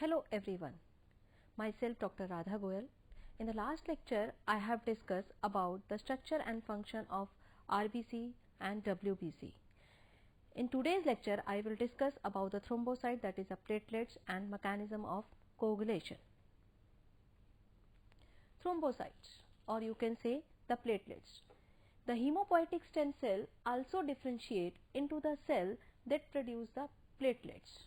Hello everyone, myself Dr. Radha Goyal. In the last lecture, I have discussed about the structure and function of RBC and WBC. In today's lecture, I will discuss about the thrombocyte, that is the platelets, and mechanism of coagulation. Thrombocytes, or you can say the platelets. The hemopoietic stem cell also differentiate into the cell that produce the platelets,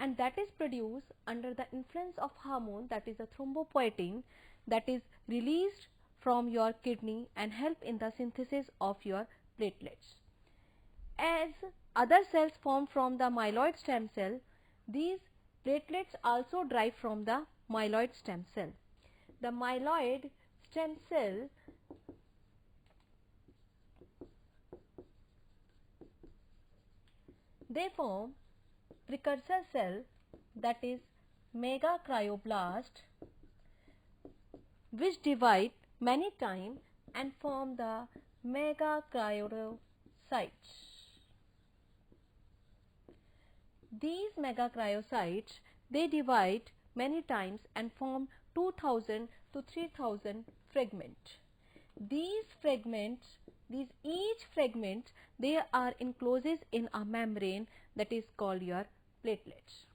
and that is produced under the influence of hormone, that is the thrombopoietin, that is released from your kidney and help in the synthesis of your platelets. As other cells form from the myeloid stem cell, these platelets also derive from the myeloid stem cell. The myeloid stem cell they form precursor cell, that is megakaryoblast, which divide many times and form the megakaryocytes. These megakaryocytes they divide many times and form 2000 to 3000 fragments. These fragments, each fragment, they are enclosed in a membrane that is called your platelets.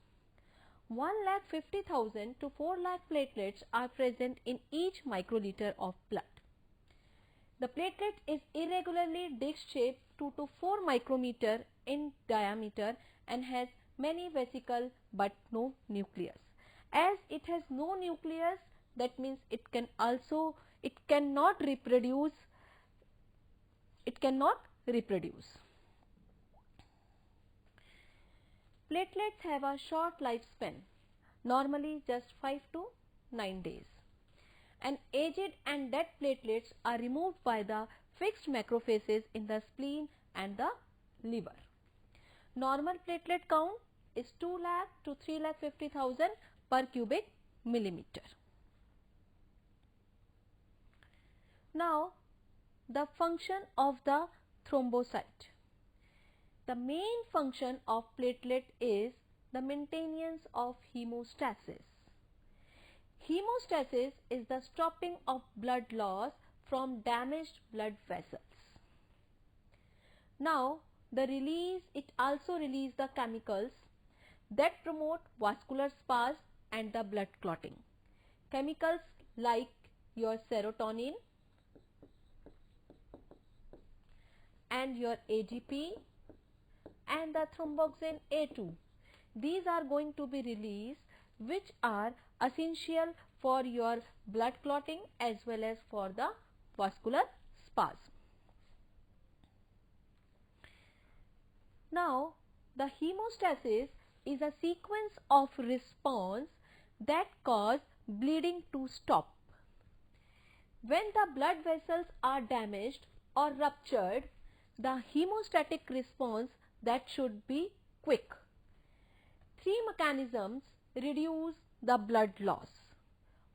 1,50,000 to 4 lakh platelets are present in each microliter of blood. The platelet is irregularly disc-shaped 2 to 4 micrometer in diameter and has many vesicles but no nucleus. As it has no nucleus, that means it cannot reproduce. Platelets have a short lifespan, normally just 5 to 9 days. And aged and dead platelets are removed by the fixed macrophages in the spleen and the liver. Normal platelet count is 2 lakh to 3,50,000 per cubic millimeter. Now, the function of the thrombocyte. The main function of platelet is the maintenance of hemostasis. Hemostasis is the stopping of blood loss from damaged blood vessels. Now, it also releases the chemicals that promote vascular spasm and the blood clotting. Chemicals like your serotonin and your AGP and the thromboxane A2. These are going to be released, which are essential for your blood clotting as well as for the vascular spasm. Now, the hemostasis is a sequence of response that cause bleeding to stop. When the blood vessels are damaged or ruptured, the hemostatic response that should be quick. 3 mechanisms reduce the blood loss.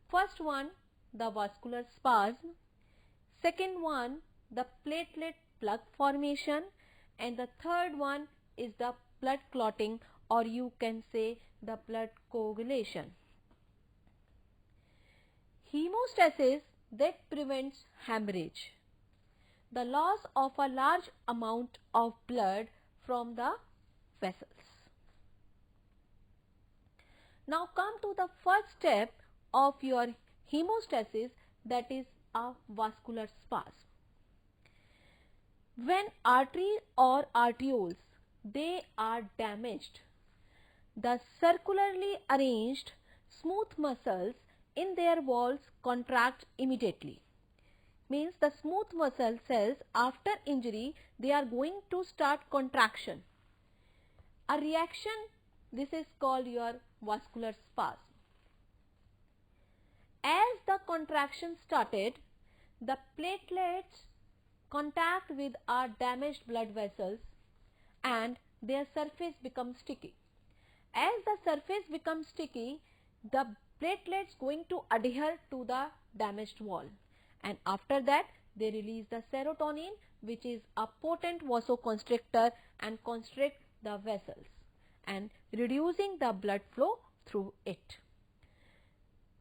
First one, the vascular spasm. Second one, the platelet plug formation. And the third one is the blood clotting, or you can say the blood coagulation. Hemostasis that prevents hemorrhage, the loss of a large amount of blood from the vessels. Now come to the first step of your hemostasis, that is a vascular spasm. When arteries or arterioles they are damaged, the circularly arranged smooth muscles in their walls contract immediately. Means the smooth muscle cells after injury they are going to start contraction. A reaction, this is called your vascular spasm. As the contraction started, the platelets contact with our damaged blood vessels and their surface becomes sticky. As the surface becomes sticky, the platelets going to adhere to the damaged wall, and after that they release the serotonin, which is a potent vasoconstrictor and constrict the vessels and reducing the blood flow through it.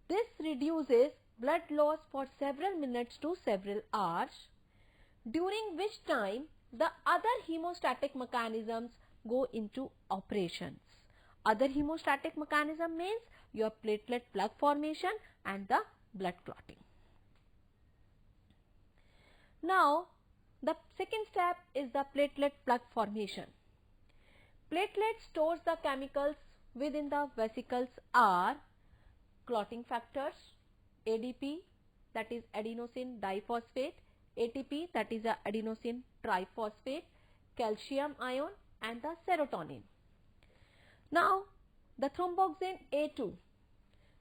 This reduces blood loss for several minutes to several hours, during which time the other hemostatic mechanisms go into operations. Other hemostatic mechanism means your platelet plug formation and the blood clotting. Now, the second step is the platelet plug formation. Platelet stores the chemicals within the vesicles are clotting factors, ADP, that is adenosine diphosphate, ATP, that is adenosine triphosphate, calcium ion, and the serotonin. Now, the thromboxane A2,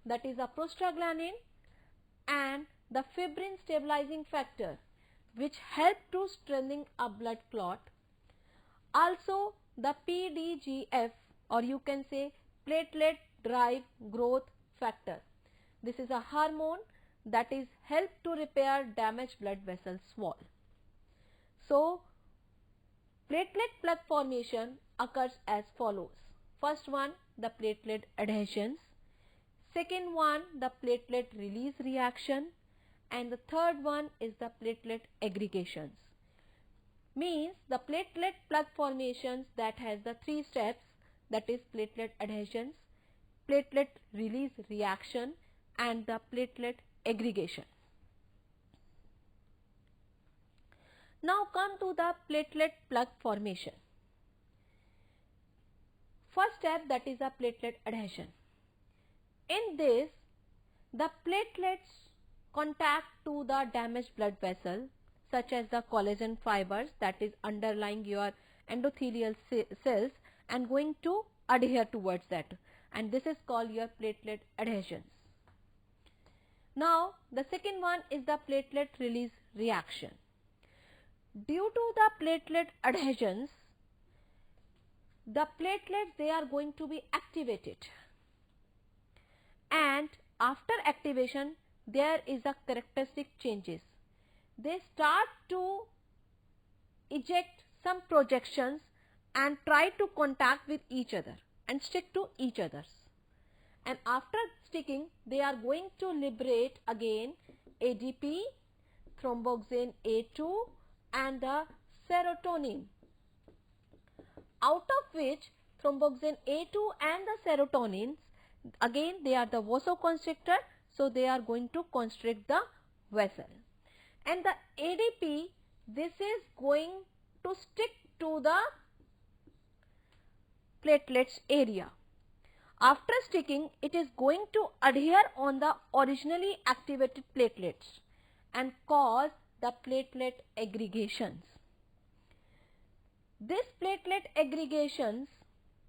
that is a prostaglandin, and the fibrin stabilizing factor, which help to strengthen a blood clot. Also, the PDGF, or you can say platelet derived growth factor. This is a hormone that is help to repair damaged blood vessels wall. So, platelet plug formation occurs as follows. First one, the platelet adhesions. Second one, the platelet release reaction. And the third one is the platelet aggregations. Means the platelet plug formations that has the three steps, that is platelet adhesions, platelet release reaction, and the platelet aggregation. Now come to the platelet plug formation. First step, that is a platelet adhesion. In this, the platelets contact to the damaged blood vessel, such as the collagen fibers that is underlying your endothelial cells, and going to adhere towards that, and this is called your platelet adhesions. Now, the second one is the platelet release reaction. Due to the platelet adhesions, the platelets, they are going to be activated, and after activation there is a characteristic changes. They start to eject some projections and try to contact with each other and stick to each others, and after sticking they are going to liberate again ADP, thromboxane A2, and the serotonin, out of which thromboxane A2 and the serotonin, again they are the vasoconstrictor, so they are going to constrict the vessel. And the ADP, this is going to stick to the platelets area. After sticking, it is going to adhere on the originally activated platelets and cause the platelet aggregations. This platelet aggregations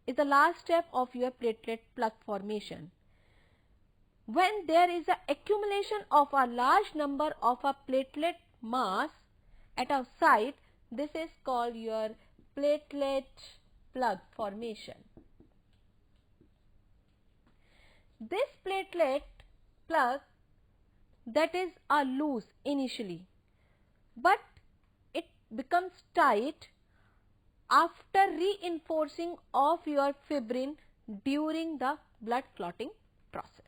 is the last step of your platelet plug formation. When there is an accumulation of a large number of a platelet mass at a site, this is called your platelet plug formation. This platelet plug, that is a loose initially, but it becomes tight after reinforcing of your fibrin during the blood clotting process.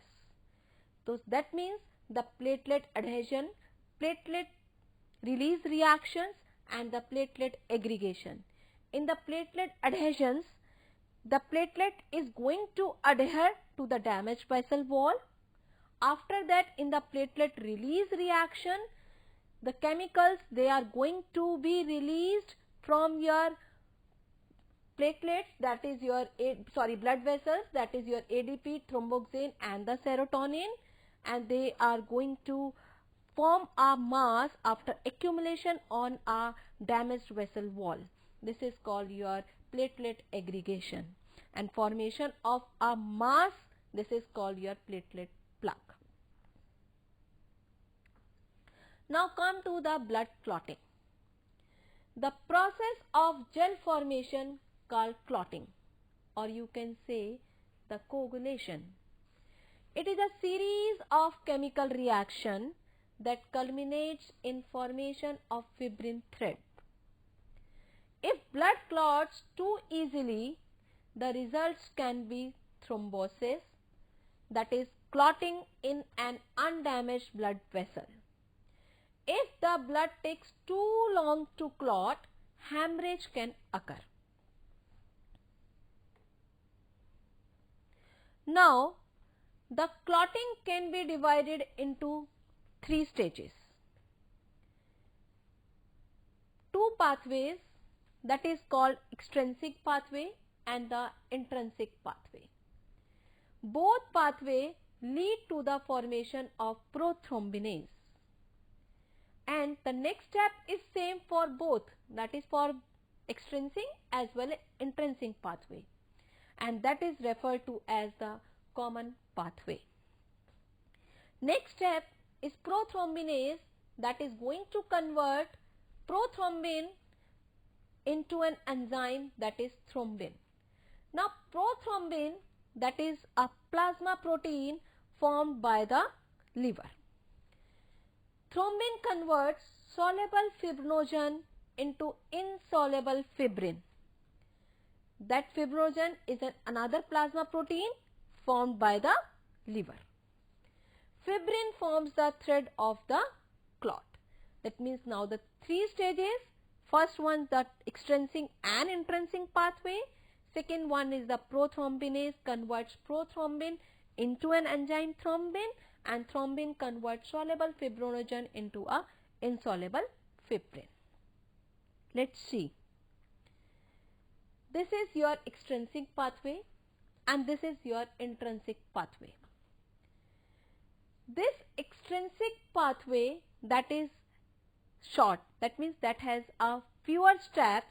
So that means the platelet adhesion, platelet release reactions, and the platelet aggregation. In the platelet adhesions, the platelet is going to adhere to the damaged vessel wall. After that, in the platelet release reaction, the chemicals, they are going to be released from your platelets, that is your blood vessels, that is your ADP, thromboxane, and the serotonin, and they are going to form a mass after accumulation on a damaged vessel wall. This is called your platelet aggregation, and formation of a mass, this is called your platelet plug. Now come to the blood clotting. The process of gel formation called clotting, or you can say the coagulation. It is a series of chemical reaction that culminates in formation of fibrin thread. If blood clots too easily, the results can be thrombosis, that is clotting in an undamaged blood vessel. If the blood takes too long to clot, hemorrhage can occur. Now, the clotting can be divided into 3 stages. 2 pathways, that is called extrinsic pathway and the intrinsic pathway. Both pathways lead to the formation of prothrombinase. And the next step is same for both, that is for extrinsic as well as intrinsic pathway, and that is referred to as the common pathway. Next step is prothrombinase, that is going to convert prothrombin into an enzyme, that is thrombin. Now prothrombin, that is a plasma protein formed by the liver. Thrombin converts soluble fibrinogen into insoluble fibrin. That fibrinogen is another plasma protein formed by the liver. Fibrin forms the thread of the clot. That means now the 3 stages. First one, the extrinsic and intrinsic pathway. Second one is the prothrombinase converts prothrombin into an enzyme thrombin, and thrombin converts soluble fibrinogen into a insoluble fibrin. Let's see. This is your extrinsic pathway and this is your intrinsic pathway. This extrinsic pathway, that is short, that means that has a fewer steps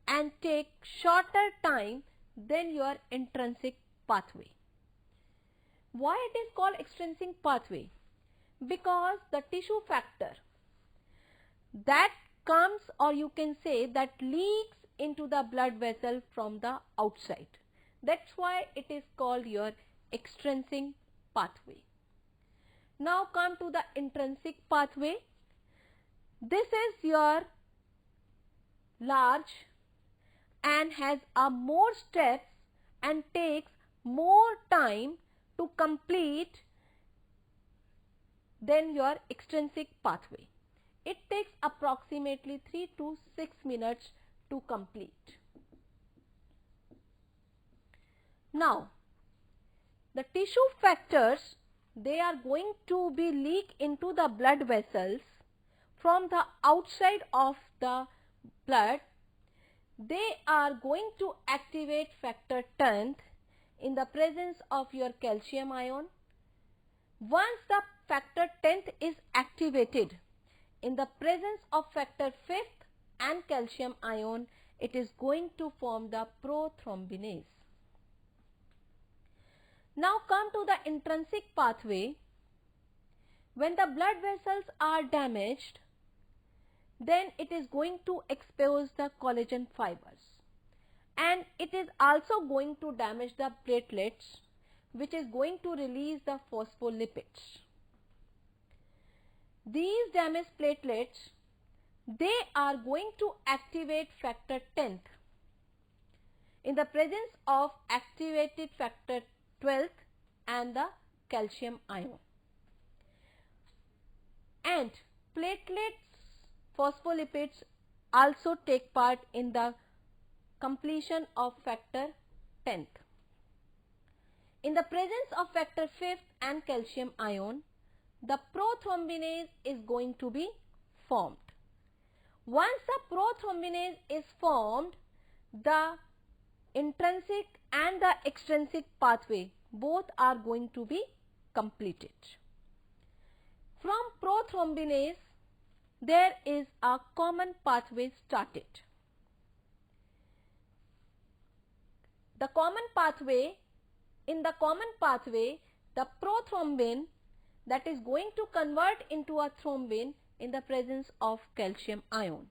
and take shorter time than your intrinsic pathway. Why it is called extrinsic pathway? Because the tissue factor that comes, or you can say that leaks into the blood vessel from the outside. That's why it is called your extrinsic pathway. Now come to the intrinsic pathway. This is your large and has a more steps and takes more time to complete than your extrinsic pathway. It takes approximately 3 to 6 minutes to complete. Now, the tissue factors, they are going to be leak into the blood vessels from the outside of the blood. They are going to activate factor 10th in the presence of your calcium ion. Once the factor 10th is activated in the presence of factor 5th and calcium ion, it is going to form the prothrombinase. Now come to the intrinsic pathway. When the blood vessels are damaged, then it is going to expose the collagen fibers, and it is also going to damage the platelets, which is going to release the phospholipids. These damaged platelets, they are going to activate factor 10th in the presence of activated factor 12th and the calcium ion. And platelets, phospholipids also take part in the completion of factor 10th. In the presence of factor 5th and calcium ion, the prothrombinase is going to be formed. Once the prothrombinase is formed, the intrinsic and the extrinsic pathway both are going to be completed. From prothrombinase, there is a common pathway started. The common pathway, in the common pathway, the prothrombin, that is going to convert into a thrombin in the presence of calcium ion.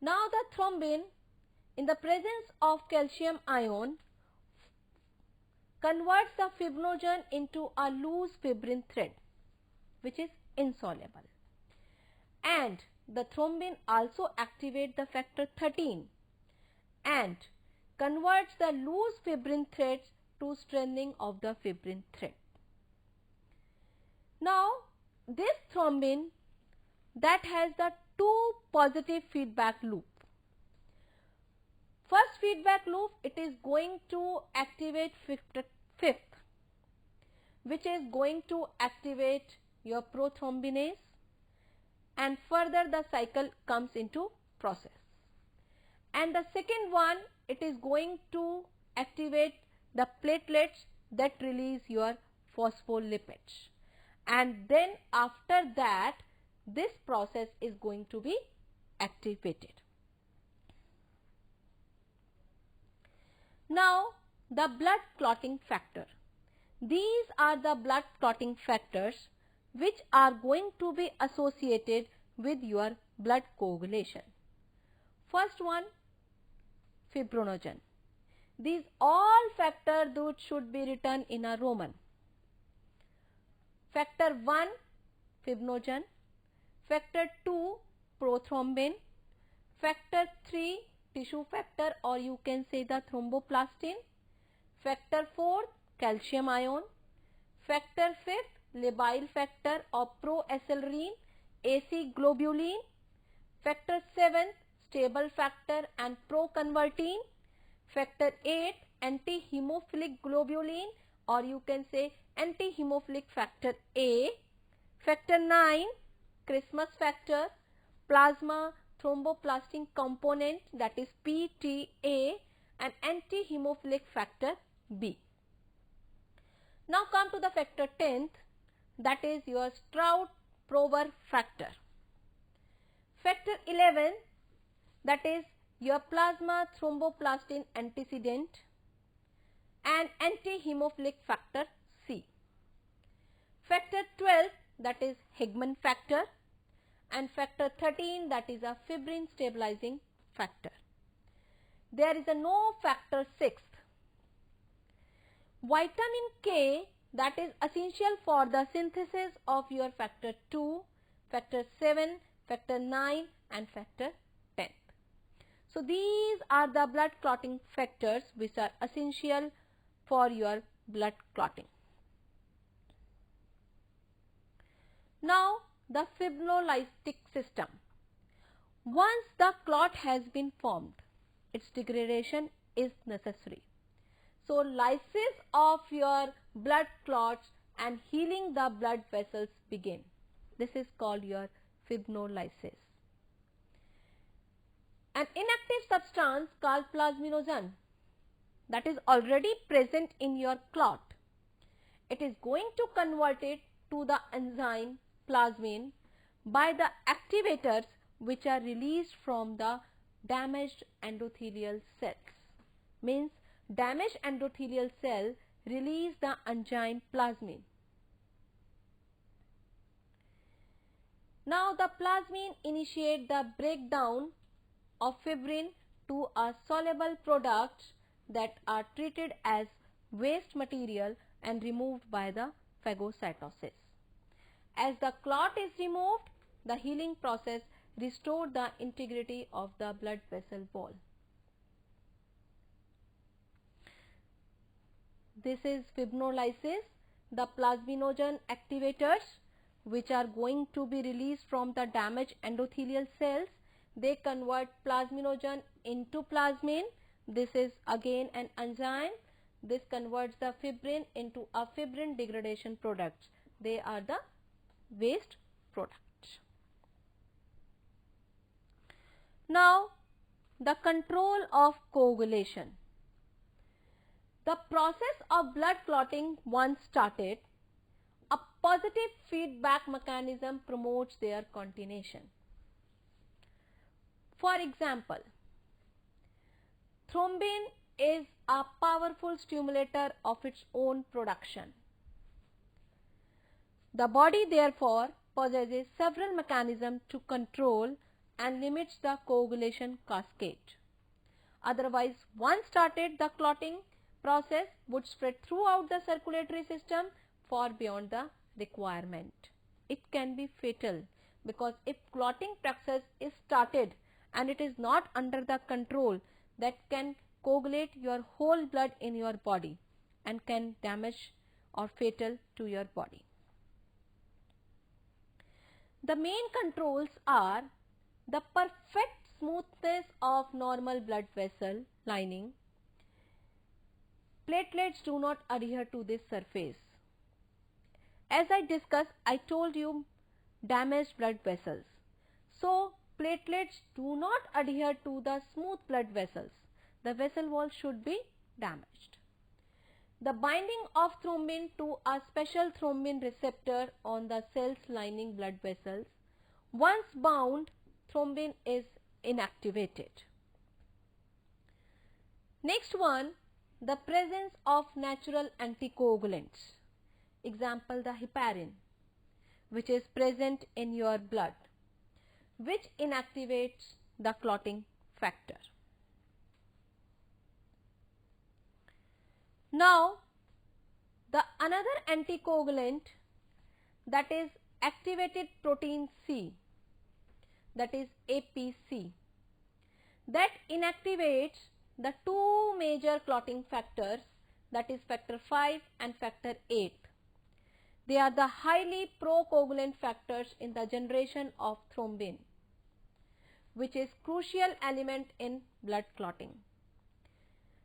Now the thrombin in the presence of calcium ion converts the fibrinogen into a loose fibrin thread, which is insoluble. And the thrombin also activates the factor 13 and converts the loose fibrin threads to strengthening of the fibrin thread. Now, this thrombin that has the two positive feedback loop. First feedback loop, it is going to activate fifth, which is going to activate your prothrombinase, and further the cycle comes into process. And the second one, it is going to activate the platelets that release your phospholipids, and then after that this process is going to be activated. Now, the blood clotting factor. These are the blood clotting factors which are going to be associated with your blood coagulation. First one, fibrinogen. These all factors should be written in a Roman. Factor 1, fibrinogen. Factor 2, prothrombin. Factor 3, tissue factor, or you can say the thromboplastin. Factor 4, calcium ion. Factor 5, labile factor or proacylserine, AC globulin. Factor 7, stable factor and proconvertine. Factor 8, anti-hemophilic globulin, or you can say anti-hemophilic factor A. Factor 9, Christmas factor, plasma thromboplastin component, that is PTA, and anti-hemophilic factor B. Now come to the factor 10th, that is your Stroud-Prober factor. Factor 11, that is your plasma thromboplastin antecedent, and anti-hemophilic factor C. Factor 12, that is Higman factor, and factor 13, that is a fibrin stabilizing factor. There is a no factor 6th. Vitamin K, that is essential for the synthesis of your factor 2, factor 7, factor 9 and factor 10. So these are the blood clotting factors which are essential for your blood clotting. Now the fibrinolytic system. Once the clot has been formed, its degradation is necessary. So lysis of your blood clots and healing the blood vessels begin. This is called your fibrinolysis. An inactive substance called plasminogen that is already present in your clot, it is going to convert it to the enzyme plasmin by the activators which are released from the damaged endothelial cells. Means damaged endothelial cell release the enzyme plasmin. Now the plasmin initiate the breakdown of fibrin to a soluble product that are treated as waste material and removed by the phagocytosis. As the clot is removed, the healing process restored the integrity of the blood vessel wall. This is fibrinolysis. The plasminogen activators which are going to be released from the damaged endothelial cells, they convert plasminogen into plasmin. This is again an enzyme. This converts the fibrin into a fibrin degradation products. They are the waste products. Now the control of coagulation. The process of blood clotting once started, a positive feedback mechanism promotes their continuation. For example, thrombin is a powerful stimulator of its own production. The body therefore possesses several mechanisms to control and limits the coagulation cascade. Otherwise, once started, the clotting process would spread throughout the circulatory system far beyond the requirement. It can be fatal because if clotting process is started and it is not under the control, that can coagulate your whole blood in your body. and can damage or fatal to your body. The main controls are the perfect smoothness of normal blood vessel lining. Platelets do not adhere to this surface. As I discussed, I told you damaged blood vessels. So platelets do not adhere to the smooth blood vessels. The vessel wall should be damaged. The binding of thrombin to a special thrombin receptor on the cells lining blood vessels. Once bound, thrombin is inactivated. Next one, the presence of natural anticoagulants. Example, the heparin, which is present in your blood, which inactivates the clotting factor. Now, the another anticoagulant, that is activated protein C, that is APC, that inactivates the two major clotting factors, that is factor 5 and factor 8. They are the highly procoagulant factors in the generation of thrombin, which is crucial element in blood clotting.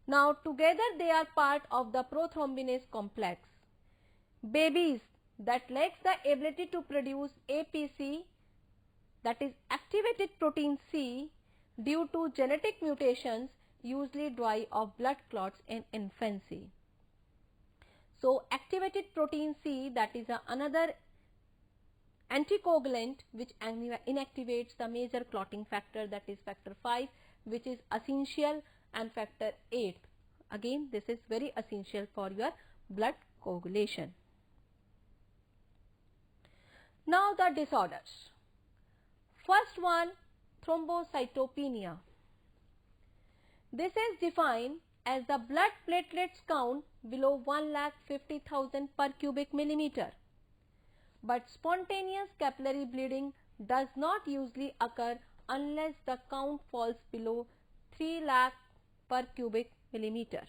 Now together they are part of the prothrombinase complex. Babies that lacks the ability to produce APC, that is activated protein C, due to genetic mutations usually die of blood clots in infancy. So activated protein C, that is another anticoagulant which inactivates the major clotting factor, that is factor 5, which is essential, and factor 8. Again, this is very essential for your blood coagulation. Now the disorders. First one, thrombocytopenia. This is defined as the blood platelets count below 1,50,000 per cubic millimeter. But spontaneous capillary bleeding does not usually occur unless the count falls below 3 lakh per cubic millimeter.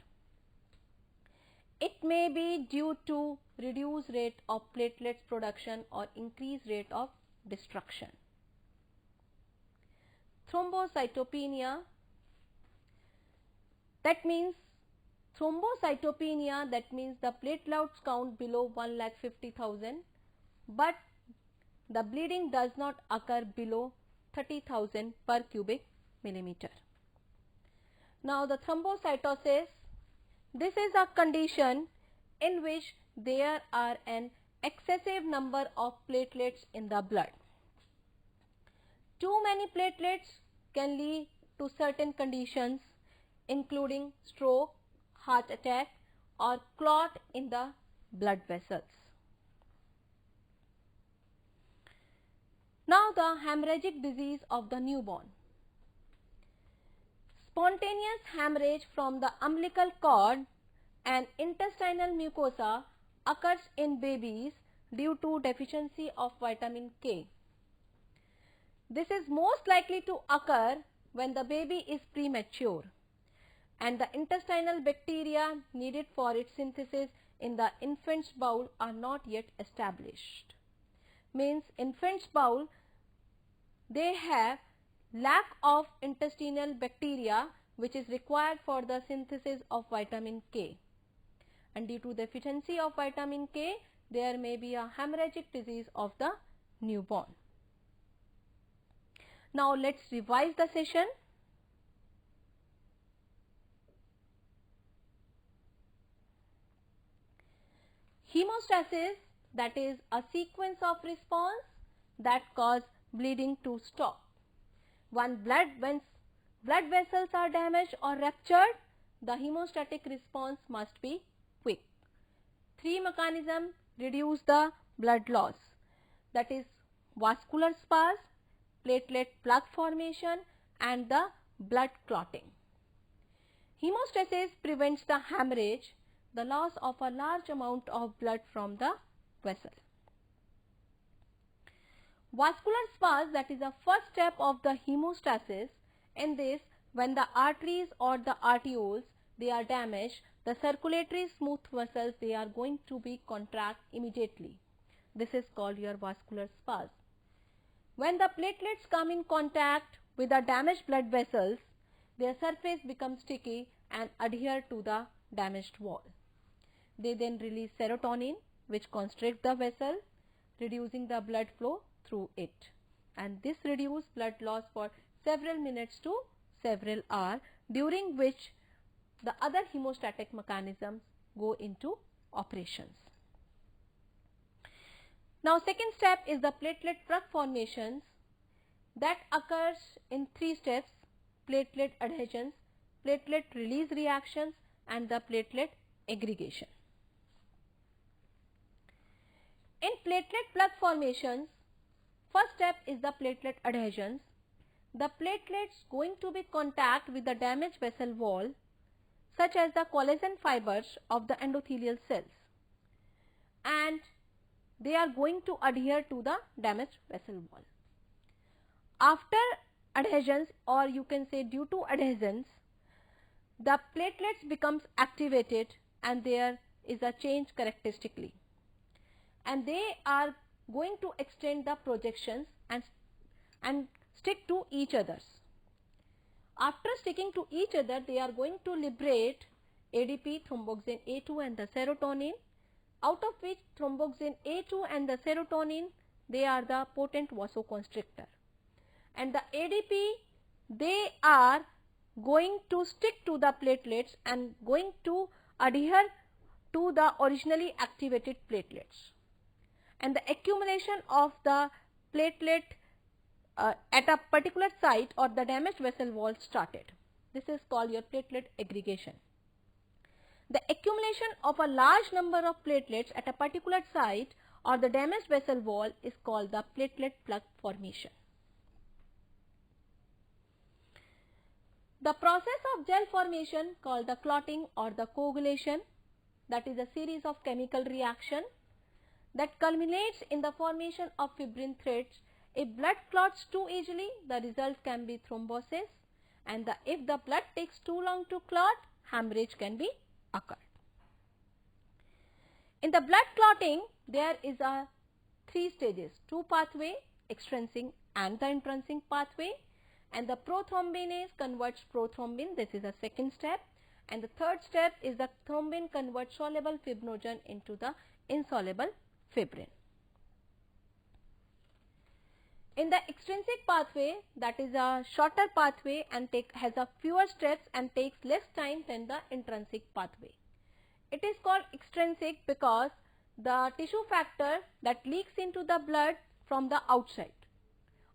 It may be due to reduced rate of platelets production or increased rate of destruction. Thrombocytopenia, that means the platelets count below 1,50,000, but the bleeding does not occur below 30,000 per cubic millimeter. Now the thrombocytosis, this is a condition in which there are an excessive number of platelets in the blood. Too many platelets can lead to certain conditions including stroke, heart attack, or clot in the blood vessels. Now the hemorrhagic disease of the newborn. Spontaneous hemorrhage from the umbilical cord and intestinal mucosa occurs in babies due to deficiency of vitamin K. This is most likely to occur when the baby is premature and the intestinal bacteria needed for its synthesis in the infant's bowel are not yet established. Means infant's bowel, they have lack of intestinal bacteria which is required for the synthesis of vitamin K, and due to deficiency of vitamin K there may be a hemorrhagic disease of the newborn. Now let's revise the session. Hemostasis, that is a sequence of response that cause bleeding to stop. When blood vessels are damaged or ruptured, the hemostatic response must be quick. Three mechanisms reduce the blood loss, that is vascular spasm, platelet plug formation, and the blood clotting. Hemostasis prevents the hemorrhage, the loss of a large amount of blood from the vessel. Vascular spasm, that is the first step of the hemostasis. In this, when the arteries or the arterioles, they are damaged, the circulatory smooth vessels, they are going to be contract immediately. This is called your vascular spasm. When the platelets come in contact with the damaged blood vessels, their surface becomes sticky and adhere to the damaged wall. They then release serotonin, which constricts the vessel, reducing the blood flow through it. And this reduces blood loss for several minutes to several hours, during which the other hemostatic mechanisms go into operations. Now, second step is the platelet plug formations that occurs in 3 steps: platelet adhesions, platelet release reactions, and the platelet aggregation. In platelet plug formations, first step is the platelet adhesions. The platelets going to be contact with the damaged vessel wall, such as the collagen fibers of the endothelial cells, and they are going to adhere to the damaged vessel wall. After adhesions, or you can say due to adhesions, the platelets becomes activated and there is a change characteristically, and they are going to extend the projections and stick to each others. After sticking to each other, they are going to liberate ADP, thromboxane A2 and the serotonin, out of which thromboxane A2 and the serotonin, they are the potent vasoconstrictor, and the ADP, they are going to stick to the platelets and going to adhere to the originally activated platelets, and the accumulation of the platelet at a particular site or the damaged vessel wall started. This is called your platelet aggregation. The accumulation of a large number of platelets at a particular site or the damaged vessel wall is called the platelet plug formation. The process of gel formation, called the clotting or the coagulation, that is a series of chemical reaction that culminates in the formation of fibrin threads. If blood clots too easily, the result can be thrombosis, and if the blood takes too long to clot, hemorrhage can be occurred. In the blood clotting, there is a 3 stages: 2 pathway, extrinsic and the intrinsic pathway, and the prothrombinase converts prothrombin. This is a second step, and the third step is the thrombin converts soluble fibrinogen into the insoluble fibrin. In the extrinsic pathway, that is a shorter pathway and has a fewer steps and takes less time than the intrinsic pathway. It is called extrinsic because the tissue factor that leaks into the blood from the outside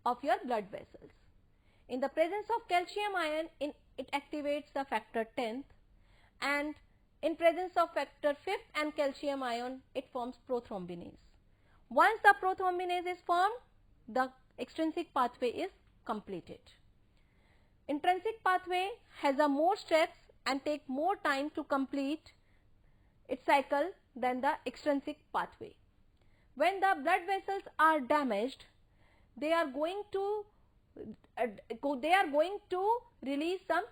of your blood vessels. In the presence of calcium ion, it activates the factor 10th, and in presence of factor 5th and calcium ion, it forms prothrombinase. Once the prothrombinase is formed, the extrinsic pathway is completed. Intrinsic pathway has a more steps and take more time to complete its cycle than the extrinsic pathway. When the blood vessels are damaged, they are going to release some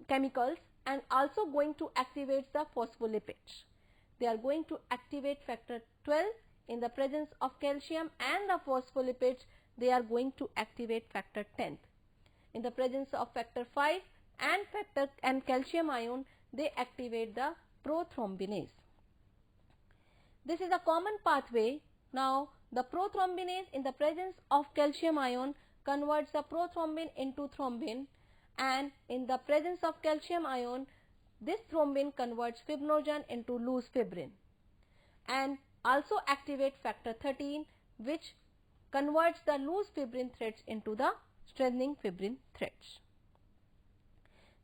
chemicals and also going to activate the phospholipids. They are going to activate factor 12. In the presence of calcium and the phospholipids, they are going to activate factor 10th. In the presence of factor 5 and calcium ion, they activate the prothrombinase. This is a common pathway. Now, the prothrombinase in the presence of calcium ion converts the prothrombin into thrombin, and in the presence of calcium ion, this thrombin converts fibrinogen into loose fibrin, and also activate factor 13, which converts the loose fibrin threads into the strengthening fibrin threads.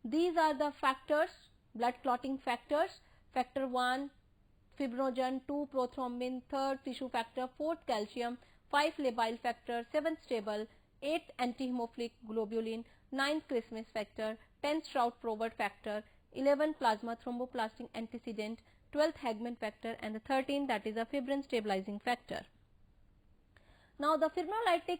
These are the factors, blood clotting factors: factor 1 fibrinogen, 2 prothrombin, 3rd tissue factor, 4th calcium, 5 labile factor, 7th stable, 8th antihemophilic globulin, 9th Christmas factor, 10th Stroud-Probert factor, 11th plasma thromboplastic antecedent, 12th Hagman factor, and the 13th, that is a fibrin stabilizing factor. Now, the fibrinolytic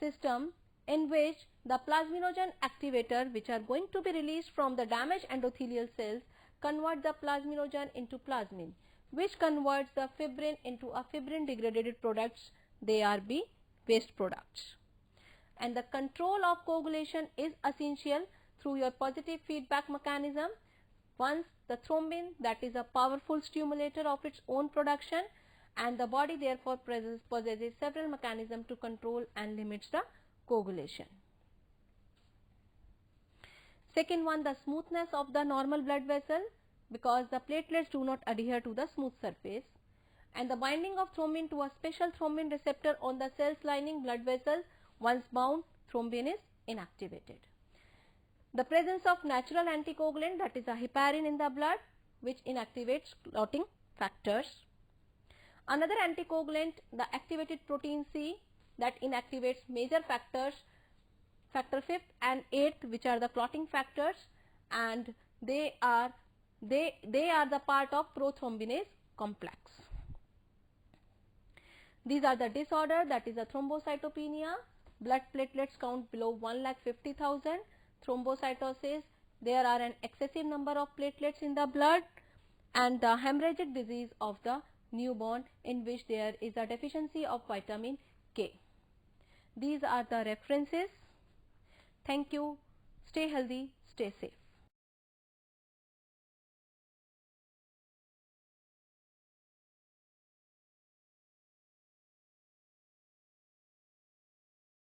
system, in which the plasminogen activator, which are going to be released from the damaged endothelial cells, convert the plasminogen into plasmin, which converts the fibrin into a fibrin degraded products. They are the waste products. And the control of coagulation is essential through your positive feedback mechanism. Once the thrombin, that is a powerful stimulator of its own production, and the body therefore possesses several mechanisms to control and limits the coagulation. Second one, the smoothness of the normal blood vessel, because the platelets do not adhere to the smooth surface, and the binding of thrombin to a special thrombin receptor on the cells lining blood vessel. Once bound, thrombin is inactivated. The presence of natural anticoagulant, that is a heparin in the blood, which inactivates clotting factors. Another anticoagulant, the activated protein C, that inactivates major factors, factor 5th and 8th, which are the clotting factors, and they are the part of prothrombinase complex. These are the disorder, that is a thrombocytopenia, blood platelets count below 1,50,000, thrombocytosis, there are an excessive number of platelets in the blood, and the hemorrhagic disease of the newborn, in which there is a deficiency of vitamin K. These are the references. Thank you. Stay healthy, stay safe.